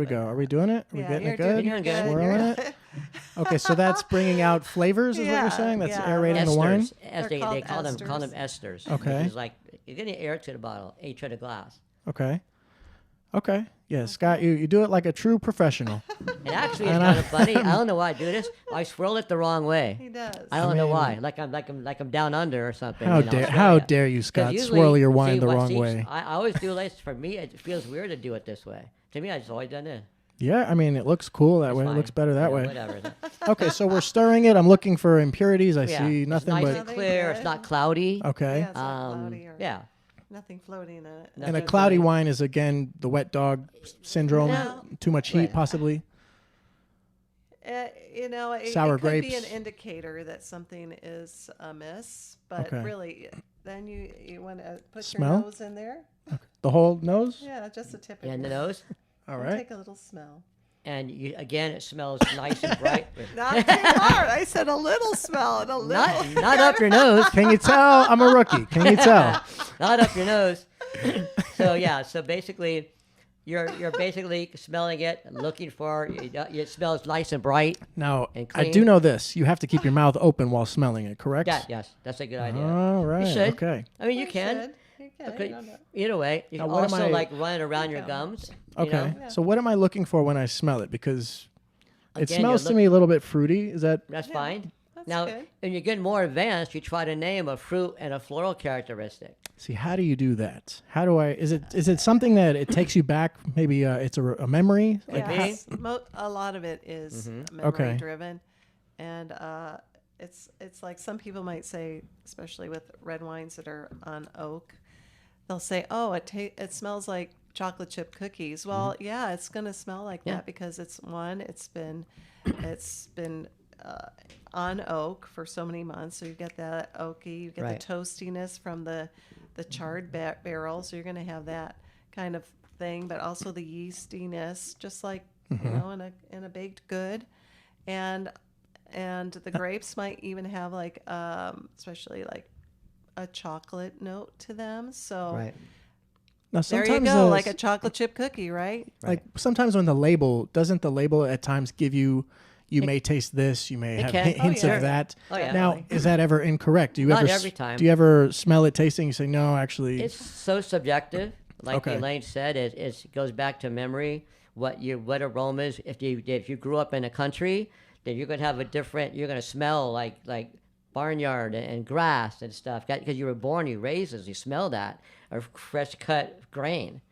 we go? Are we doing it? Are we getting it good? You're doing good. Swirling it? Okay, so that's bringing out flavors, is what you're saying? That's aerating the wine? As they call them esters. Okay. It's like you're getting air to the bottle, air to the glass. Okay. Yeah, Scott, you do it like a true professional. And actually, it's kind of funny. I don't know why I do this. I swirl it the wrong way. He does. I don't know why. Like I'm down under or something. How dare you, Scott, swirl your wine the wrong way? I always do this. For me, it feels weird to do it this way. To me, I just always done this. Yeah, I mean, it looks cool that way. It looks better that way. Whatever. Okay, so we're stirring it. I'm looking for impurities. I see nothing it's nice but and clear. It's not cloudy. Okay. Yeah, it's not cloudy or nothing floating in it. And a cloudy wine is, again, the wet dog syndrome. No. Too much heat, possibly. Sour it grapes. could be an indicator that something is amiss, but really, then you want to put Smell? your nose in there. Okay. The whole nose? Yeah, just the tip of And the your nose. All right. Take a little smell. And again, it smells nice and bright. Not too hard. I said a little smell and a little. Not up your nose. Can you tell I'm a rookie? Can you tell? Not up your nose. So basically, you're basically smelling it, looking for it smells nice and bright. Now, and I clean. do know this. You have to keep your mouth open while smelling it, correct? Yes, that's a good idea. All right. You should. Okay. I mean, you can. You can. Okay. I don't know. Either way, you Now, can what am also I- like run it around your gums. Okay. You know? So what am I looking for when I smell it? Because it Again, smells you're to me a little bit fruity. Is that? That's fine. That's Now, good. when you get more advanced, you try to name a fruit and a floral characteristic. See, how do you do that? How do I? Is it something that it takes you back? Maybe it's a memory. Like, Yes. A lot of it is memory driven, and it's like some people might say, especially with red wines that are on oak, they'll say, "Oh, it smells like chocolate chip cookies." Well, yeah, it's gonna smell like that because it's been on oak for so many months, so you get that oaky, you get the toastiness from the charred barrel, so you're going to have that kind of thing, but also the yeastiness, just like in a baked good, and the grapes might even have like especially like a chocolate note to them. So now, there you go, like a chocolate chip cookie, right? Like sometimes when doesn't the label at times give you? You may taste this. You may have hints of that. Oh, yeah. Now, is that ever incorrect? Do you Not ever every time. Do you ever smell it, tasting? You say no, actually. It's so subjective. Like Elaine said, it goes back to memory. What aromas? If you grew up in a country, then you're gonna have you're gonna smell like barnyard and grass and stuff because you were born, you raised as you smell that or fresh cut grain.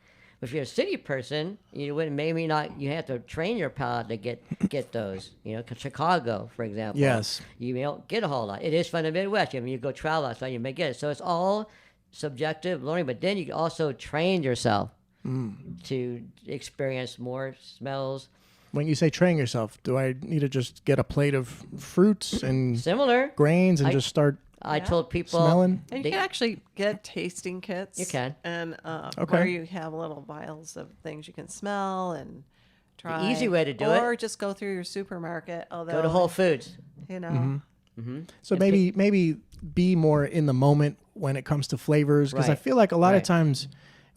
But if you're a city person, you wouldn't maybe not. You have to train your palate to get those. You know, Chicago, for example. Yes. You don't get a whole lot. It is from the Midwest. I mean, you go travel outside, you may get it. So it's all subjective learning. But then you also train yourself to experience more smells. When you say train yourself, do I need to just get a plate of fruits and Similar grains and just start? I told people smelling? And you can actually get tasting kits. You can. And where you have little vials of things you can smell and try. The easy way to do it. Or just go through your supermarket. Go to Whole Foods. You know. So maybe be more in the moment when it comes to flavors, because I feel like a lot of times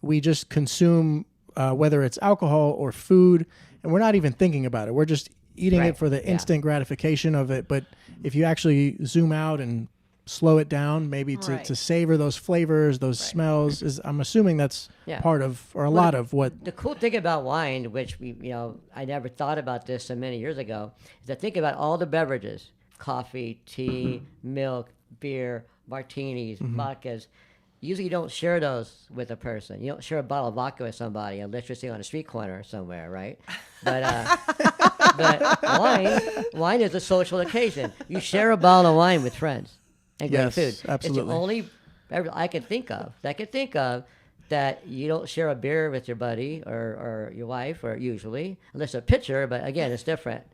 we just consume whether it's alcohol or food, and we're not even thinking about it. We're just eating it for the instant gratification of it. But if you actually zoom out and slow it down, maybe to savor those flavors, those smells, I'm assuming that's part of, or a lot of what. The cool thing about wine, which I never thought about this so many years ago, is to think about all the beverages: coffee, tea, milk, beer, martinis, vodkas. Usually you don't share those with a person. You don't share a bottle of vodka with somebody unless you're sitting on a street corner somewhere, right? But wine is a social occasion. You share a bottle of wine with friends and great food. Absolutely. It's the only beverage I can think of that you don't share a beer with your buddy or your wife, or usually, unless a pitcher, but again, it's different.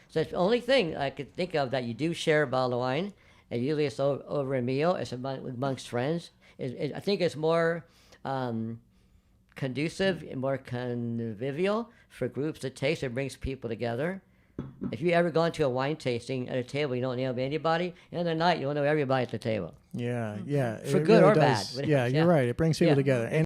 So it's the only thing I could think of that you do share a bottle of wine, and usually it's over a meal, it's amongst friends. I think it's more conducive and more convivial for groups to taste. It brings people together. If you ever gone to a wine tasting at a table, you don't know anybody. In the night, you'll know everybody at the table. Yeah. For It good really or does. bad. Yeah, you're right. It brings people together. And